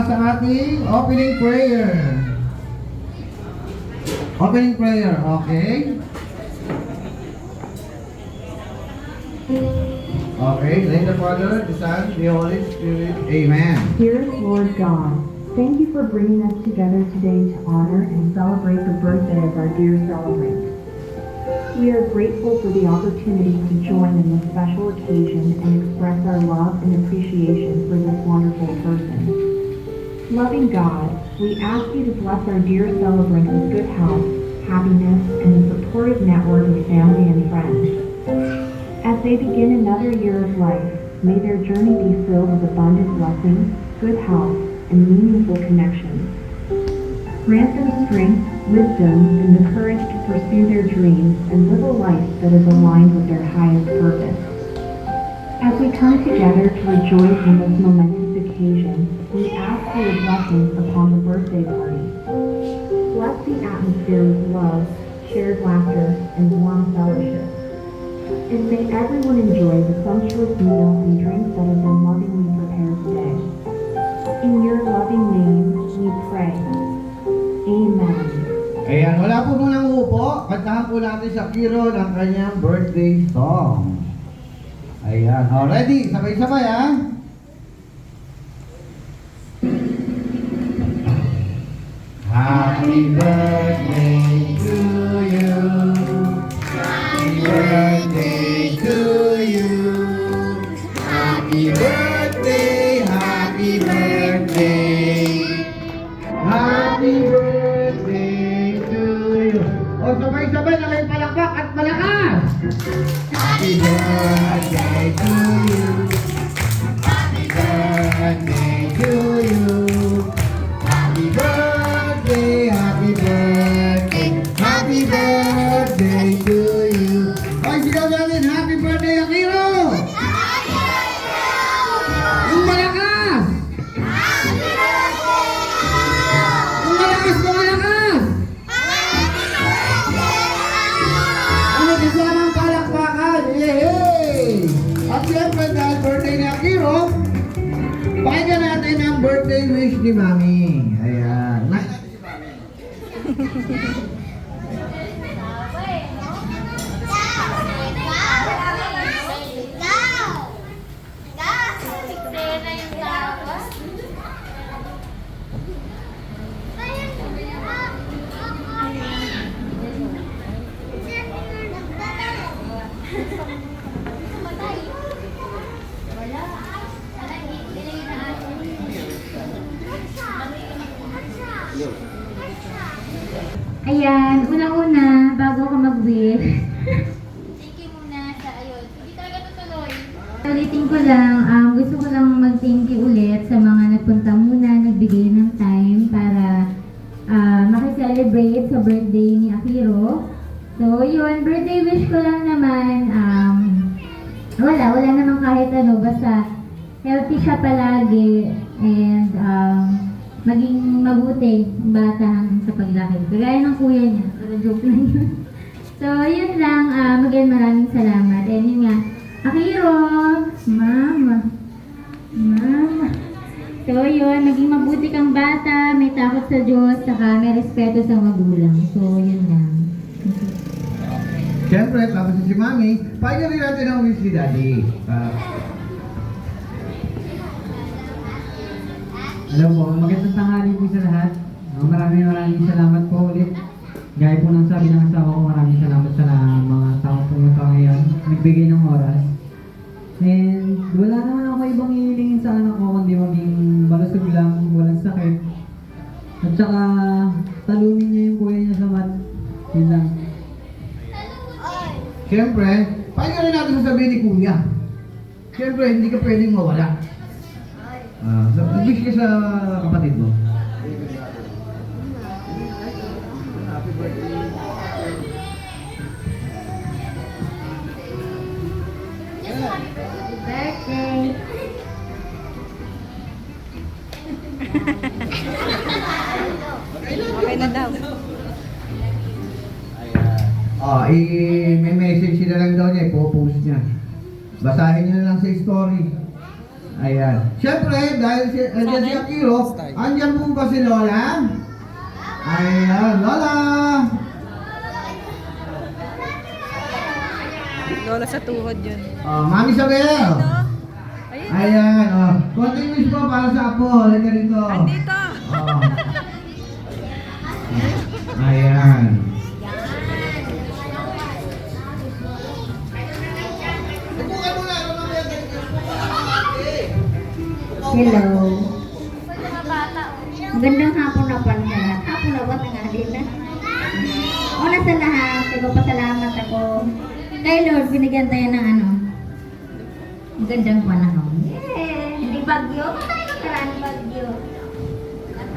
sa ating opening prayer. Opening prayer, okay? Okay, thank the Father, the Son, the Holy Spirit. Amen. Dear Lord God, thank you for bringing us together today to honor and celebrate the birthday of our dear celebrant. We are grateful for the opportunity to join in this special occasion and express our love and appreciation for this wonderful person. Loving God, we ask you to bless our dear celebrant with good health, happiness, and a supportive network of family and friends. As they begin another year of life, may their journey be filled with abundant blessings, good health, and meaningful connections. Grant them strength, wisdom, and the courage to pursue their dreams and live a life that is aligned with their highest purpose. As we come together to rejoice in this momentous occasion, we ask for your blessings upon the birthday party. Bless the atmosphere with love, shared laughter, and warm fellowship. And may everyone enjoy the sumptuous meal and drinks that have been lovingly prepared today. In your loving name, we pray. Amen. Ayan, wala po munang upo. Kantahan po natin sa Kiro ng kanyang birthday song. Ayan, ready? Sabay-sabay, ha? Happy birthday to you. Happy birthday to you. Happy birthday, happy birthday. Happy birthday to you. O, sabay-sabay na kayo palakpak at malakas. Happy birthday to you. Happy birthday to you. Happy birthday, happy birthday. Happy birthday to you. Ay, sigaw natin, happy birthday, Akiro! Yung malakas! Yung malakas, yung malakas! Ano kasamang palakpakan? Yay! At siyempre, dahil birthday ni Akiro, pakinggan natin ang birthday wish ni Mami. Ayan. Ayan, unang-una, bago ka mag-wish, Thank you muna sa ayun. Hindi talaga tutuloy. ulitin ko lang, gusto ko lang mag-thank you ulit sa mga nagpunta muna, nagbigay ng time para makicelebrate sa birthday ni Akiro. So, yun, birthday wish ko lang naman, wala naman kahit ano, basta healthy siya palagi and maging mabuti ang bata sa paglaki. Kagaya ng kuya niya, pero joke lang yun. So, yun lang, again, maraming salamat. And yun nga, Akiro, Mama. So, yun, maging mabuti kang bata, may takot sa Diyos, saka may respeto sa magulang. So, yun lang. Siyempre, tapos si Mami, pakinggan rin natin ang wish ni Daddy. Hello po, magandang tanghali po sa lahat. Maraming salamat po ulit. Gaya po ng sabi ng asawa ko, maraming salamat sa mga tao pumunta ngayon, nagbigay ng oras. And wala naman ako ibang hihilingin sa anak ko, kundi maging malusog lang, walang sakit. At saka, talunin niya yung kuya niya sa mat. Yun lang. Siyempre, pakinggan rin natin sasabihin ni Kuya. Siyempre, hindi ka pwedeng mawala. Nag-wish ka sa kapatid mo. Happy birthday. Birthday! Okay na daw. May message sila lang daw niya, ipopost niya. Basahin niyo na lang sa story. Ayan. Siyempre, dahil andyan si Akiro, andyan po ba si Lola? Ayan, Lola! Lola sa tuhod yun. Oh, Mami Isabel! Ayan, oh. Konting wish po para sa apo. Halika rito. Andito! Oh. Ayan. Hello. Magandang hapon na pala sa lahat. Hapon na ba tanghali na? Una sa lahat, nagpapasalamat ako. Kay Lord, binigyan tayo ng ano? Magandang panahon. Yeah! Hindi bagyo. Patay ka karaan bagyo.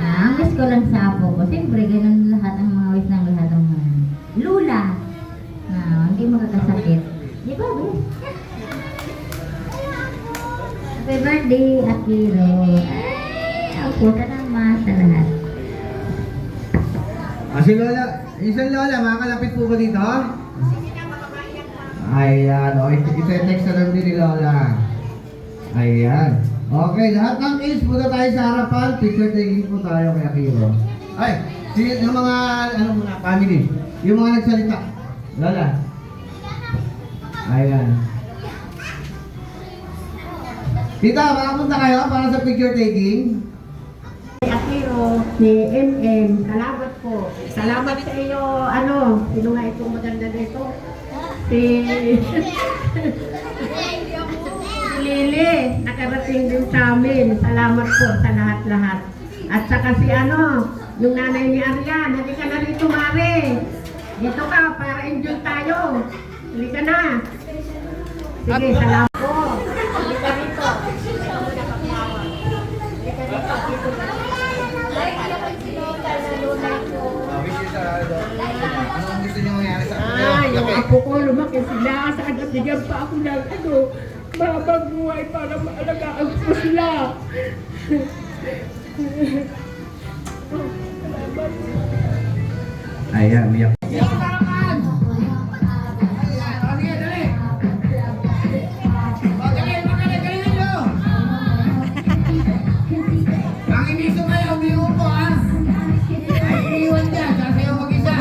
Ang wish ko lang sa apo ko. Siyempre, ganun lahat ang mga wish ng lahat ng mga lula. Hindi magkakasakit. Di ba, bes? Happy birthday, Akiro. Ay, ang puta naman sa lahat. Si Lola, isang Lola, makakalapit po ba dito? Ayan, o, ite-text na lang din ni Lola. Ayan. Okay, lahat ng kids, punta tayo sa harapan. Picture taking po tayo kay Akiro. Ay, yung mga, ano muna, family. Yung mga nagsalita. Lola. Ayan. Tita, makapunta kayo para sa picture taking? Akiro, si MM, salamat po. Salamat sa iyo, ano, sino nga itong maganda nito? Si Lili, nakarating din sa amin. Salamat po sa lahat-lahat. At saka si ano, yung nanay ni Arian, halika na rito, Mare. Dito ka, para enjoy tayo. Halika na. Sige, salamat po. Halika rito. Anong gusto niyo mangyari sa kanya? Yung apo ko, lumaki sila. Saan nabigyan pa ako ng ano, mahabang buhay para maalagaan ko sila. Ayan, umiyak. Ang hindi sumayaw, umiyak po ha. Ay, iniwan niya, sasayaw mag-isa.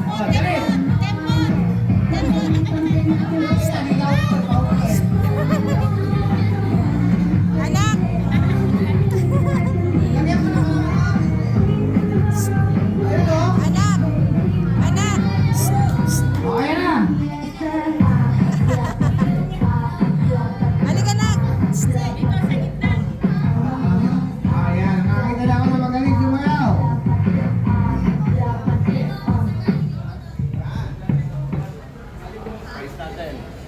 Oh, dali. Okay na. Ayan, nakakita na ako na magaling sumayaw.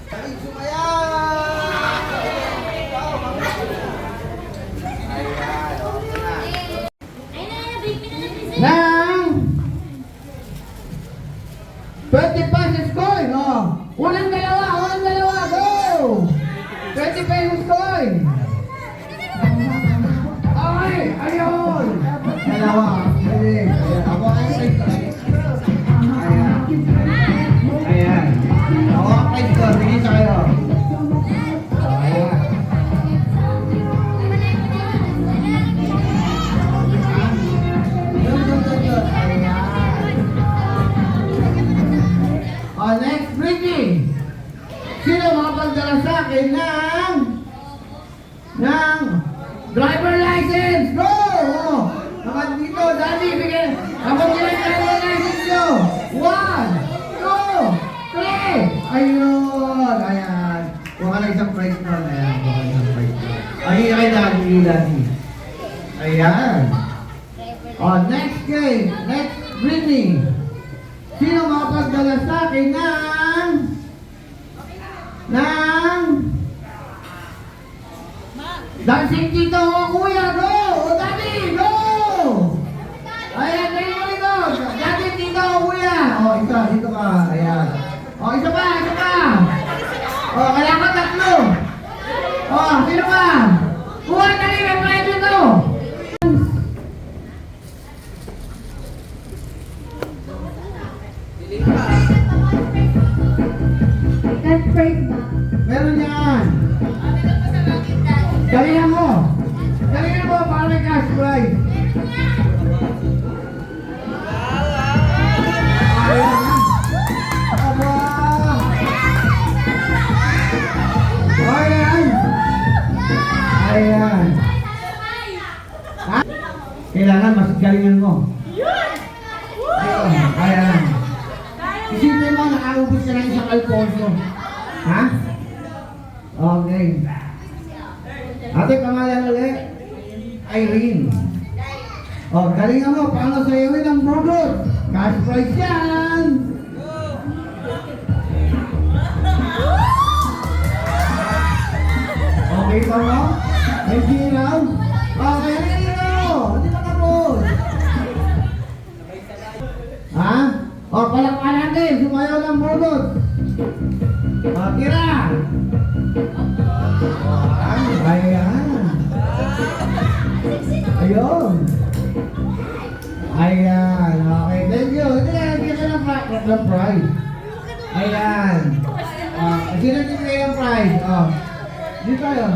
Magaling sumayaw! Nang 20 pesos coin, oh. Unang dalawa, go! 20 pesos coin. Okay, ayun. Dalawa, pwede. Ayan, ako ang price ko. Ayan. Ayan. Ako ang price ko, sige sa kayo. Ayan. Yun. Ayan. Oh, next, Britney. Sino makapagdala sa akin ng driver license? Go! Oh, naman dito, Daddy, bigyan. Kapag yung driver license nyo. 1, 2, 3. Ayun, ayan. Kuha ka lang isang price nun. Ayan, kuha ka isang price nun. Ay, kay Daddy. Ayan. Oh, next game. Next, Britney. Sino makapagdala sa akin ng dancing dito o kuya, go! O daddy, go! Ayan, dali mo dito. Dancing dito o kuya. O, isa, dito ka. Ayan. O, isa pa. O, kailangan tatlo. O, sino pa? Kuha, dali, may prize dito. That's praise ba? Meron yan. kailangan mas galingan mo. Ayun, ayan. Isipin mo, nakaubos ka ng isang Alfonso. Ha? Okay. Ate, pangalan ulit? Irene. Oh, galingan mo, paano sayawin ang burger? Cash prize yan! Okay pa mo? May ginaw? Okay, ginaw! Hindi pa tapos! Ha? O, palakpan natin! Sumayaw ng burger! O, tira! Ayan! Ayun! Ayan! Okay, thank you! Hindi na, hindi ka ng prize! Ayan! Sino nagbigay ng prize? O, dito yun!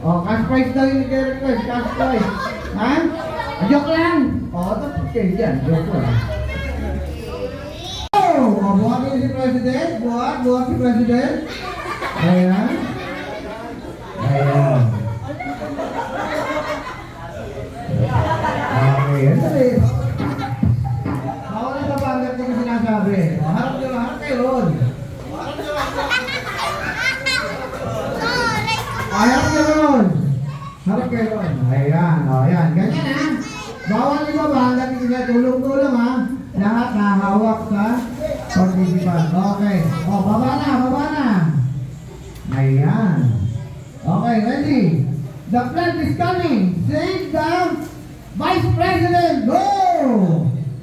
Oh, cash prize daw yung nag-request, cash prize. Ha? Joke lang. Oh, tapos kayo dyan, joke lang. Oh, buhat si President. Buhat si President. Ayan. Ayan. Okay, yan dali. Bawal na ba ang ko sinasabi? Harap kayo ron. Harap kayo ron. Harap kayo ron. Ayan, o, ayan. Ganyan ha. Bawal nyo ba hanggang hindi tulong-tulong ha. Lahat nahawak sa participant. Okay. O, baba na. Ayan. Okay, ready? The flag is coming. Save the Vice President. Go!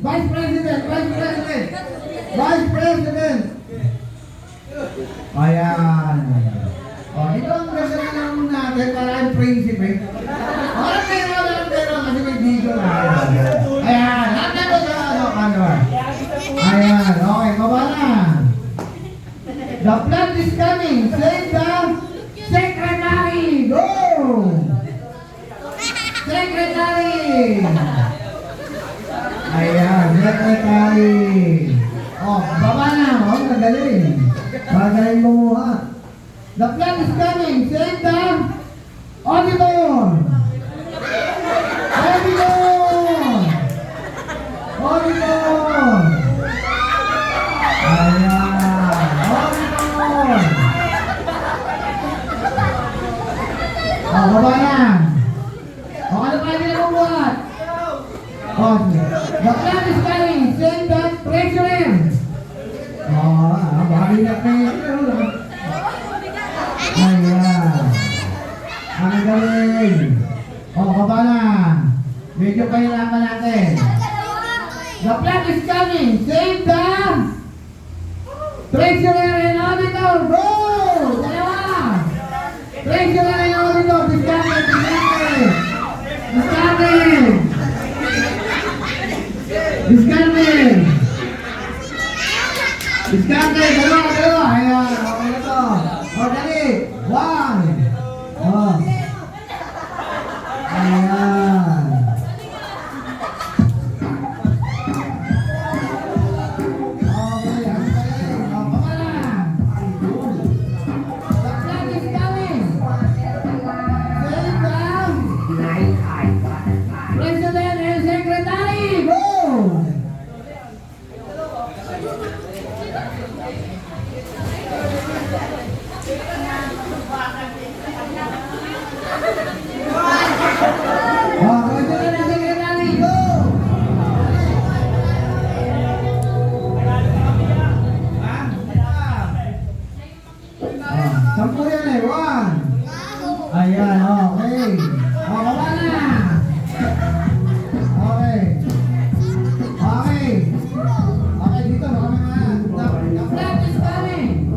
Vice President. Ayan. O, ito ang ganda naman natin para ang prinsipe. Harap kayo kasi may video na. Ayan. Ayan. Okay, baba na. The flag is coming. Save the Secretary. Go! Secretary. Ayan, Secretary. Oh, baba na. Oh, magaling bumuha. The flag is coming. Save the Auditor. Ayan. Auditor. Oh, baba na. Oh, ano pa nila bumuhat? Oh, the flag is coming. Save the Treasurer. Oh, bagay na kayo. Ayan. Ang galing. Oh, baba na. Medyo kailangan natin. The flag is coming. Save the Treasurer and Auditor. Go! Dalawa. Treasurer and Auditor. Diskarte. Dalawa. Ayan. Okay na to. O, dali. 1. Oh. Ayan. Okay. O, baba na. The flag is coming. Save the President and Secretary. Go! Sampu yan eh. 1. Ayan, okay. O, baba na. Okay. Okay, dito. Baka may mga. The flag is coming.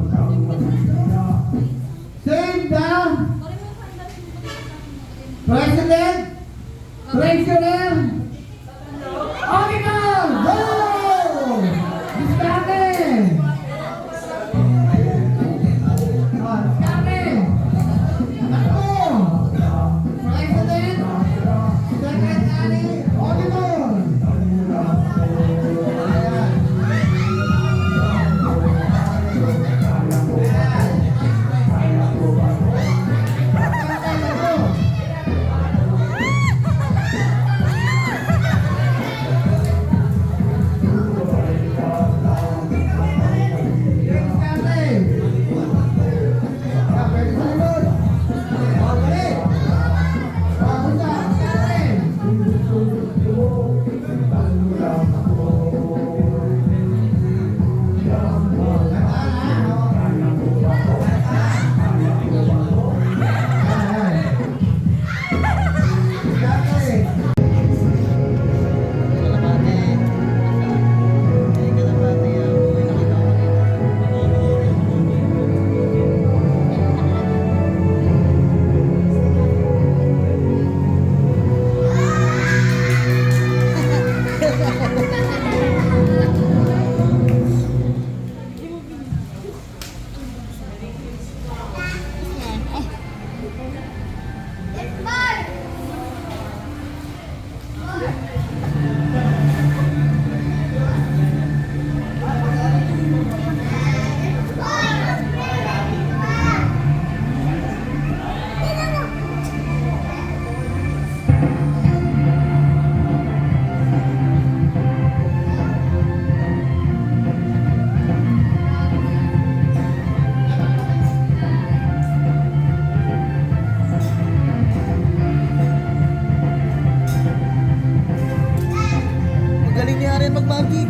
Magic.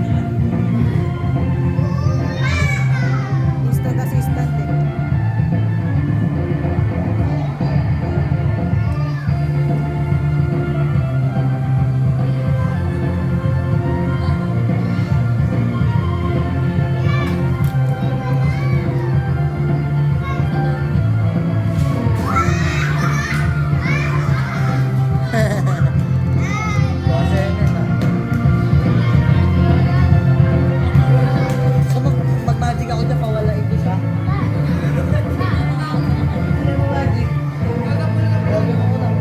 Instant assistant eh. So mag-magic ako dyan, pawala ito siya. Ano mo magic? Gagawin mo lang.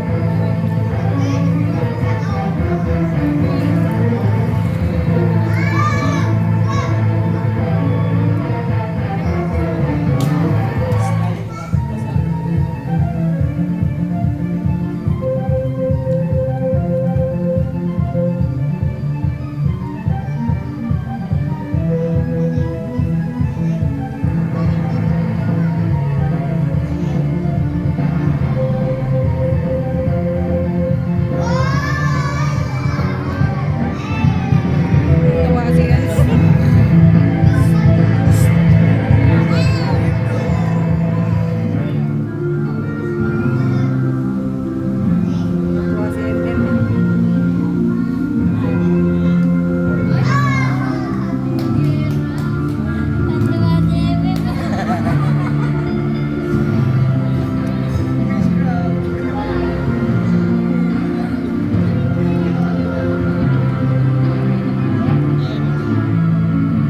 Tawa kasi yan. Tawa si Ender.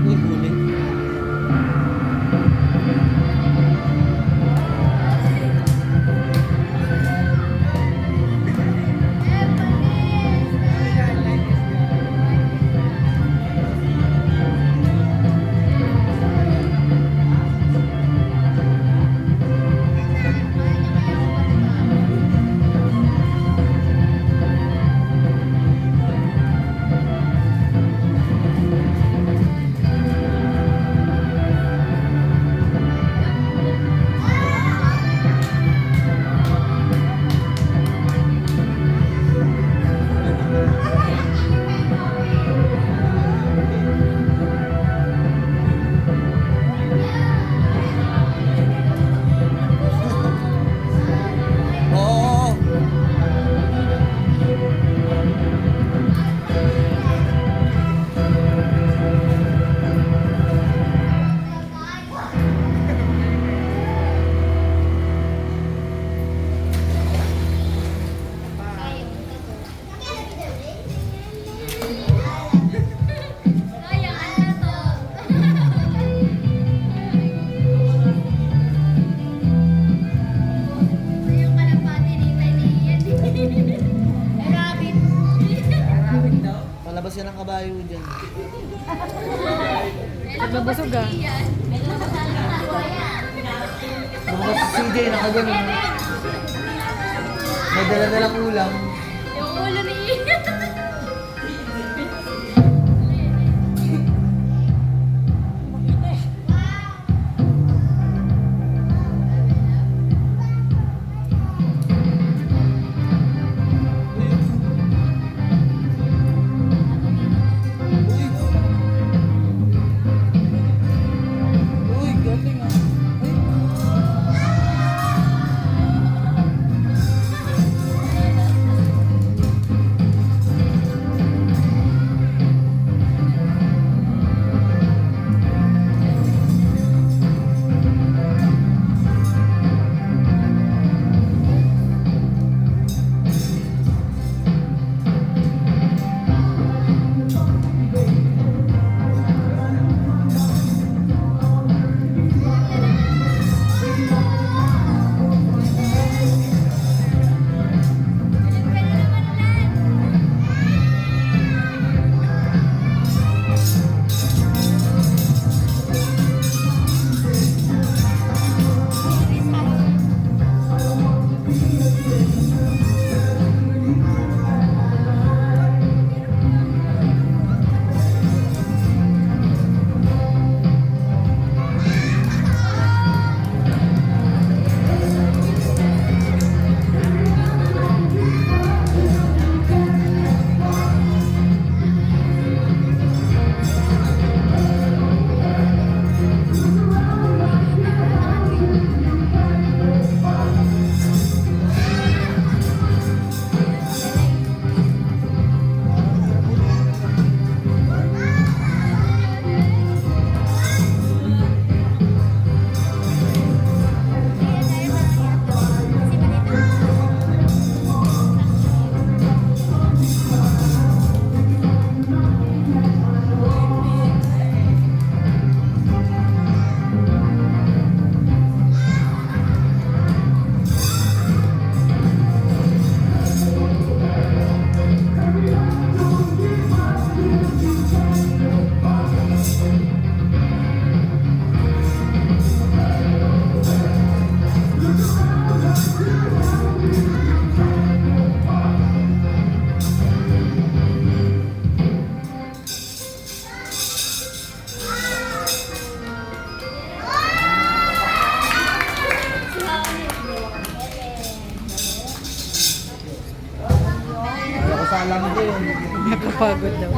Uy, huli. Oo. Palabas yan ang kabayo dyan. Nagbabusog ah. Lumabas si CJ, nakaganon. May dala-dalang ulam. Yung ulo ni Ian. Uy, galing ah. Uy. Pagod daw.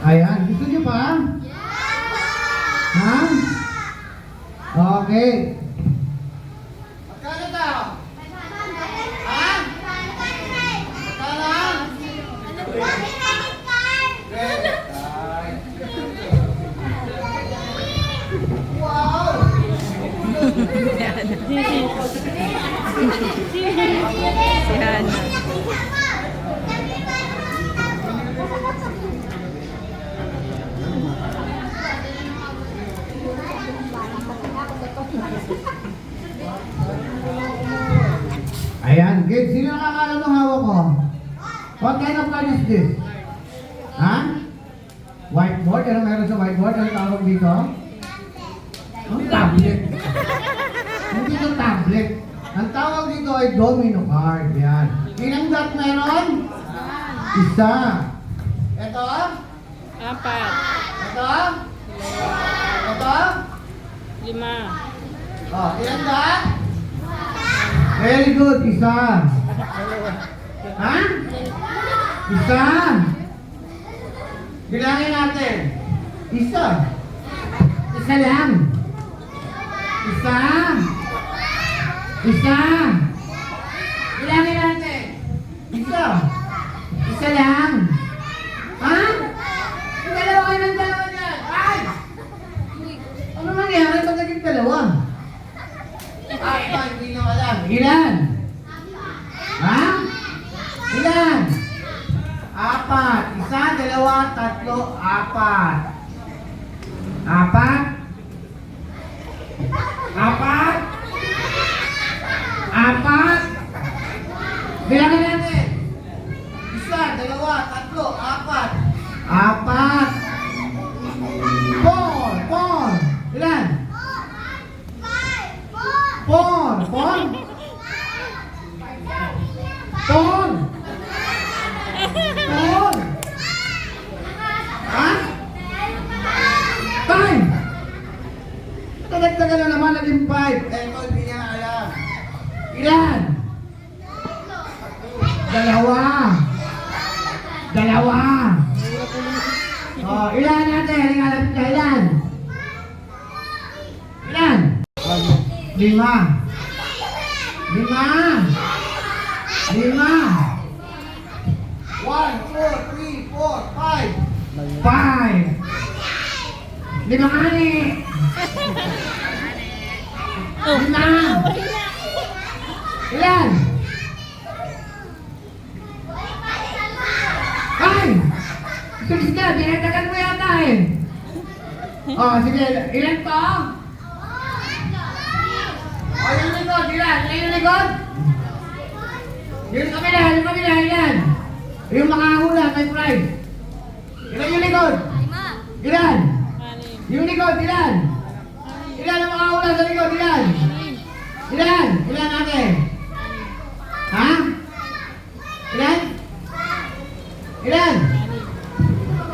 Ayan, gusto niyo pa? Ha? Okay. Magkano daw? Ha? Magkano? Wow! Si Hana. Ayan, good. Sino nakakaalam ng hawak ko? What kind of card is this? Ha? Whiteboard? Ano meron sa whiteboard? Ano tawag dito? Ang tablet. Hindi ito tablet. Ang tawag dito ay domino card. Yan. Ilang dot meron? Isa. Ito? Apat. Ito? Ito? 5. Oh, ilang dot? Very good. Isa. Ha? Isa. Bilangin natin. Isa. Isa lang. Isa. Isa. Bilangin natin. Isa. Isa lang. Ha? Dalawa kayo ng dalawa dyan. Ay! Ano nangyari pag naging dalawa? Hindi na alam. Ilan? Ha? Ilan? Apat. Isa, dalawa, tatlo, apat. Apat? Apat? Apat? Bilangin natin. Isa, dalawa, tatlo, apat. Apat. Four. Ilan? Four. Four? Ha? Five. Tagal-tagal na naman, naging five. Eto, hindi niya alam. Ilan? Dalawa. Oh, ilan natin? Halika, lapit ka, ilan? Ilan? 5. 1, 2, 3, 4, 5. 5. 5 nga ni. 5. Ilan? 5. Sige, dinagdagan mo yata eh. Oh, sige. Ilan to? Oh, yung likod. Ilan? Ilan yung likod? Yung kabila, ilan? Yung makahula, may prize. Ilan yung likod? 5. Ilan? Yung likod, ilan? Ilan ang makahula sa likod? Ilan? Ilan? Ilan natin? Ha? Ilan? Ilan?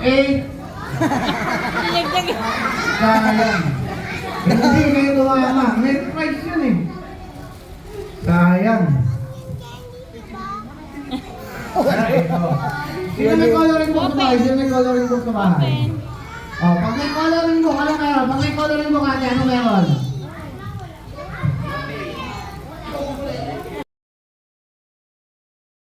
8. Sayang. Hindi kayo tumama. May price yun eh. Sayang. Sino may coloring book sa bahay? Sino may coloring book sa bahay? Oh, pag may coloring book, ano meron? Pag may coloring book, ano meron?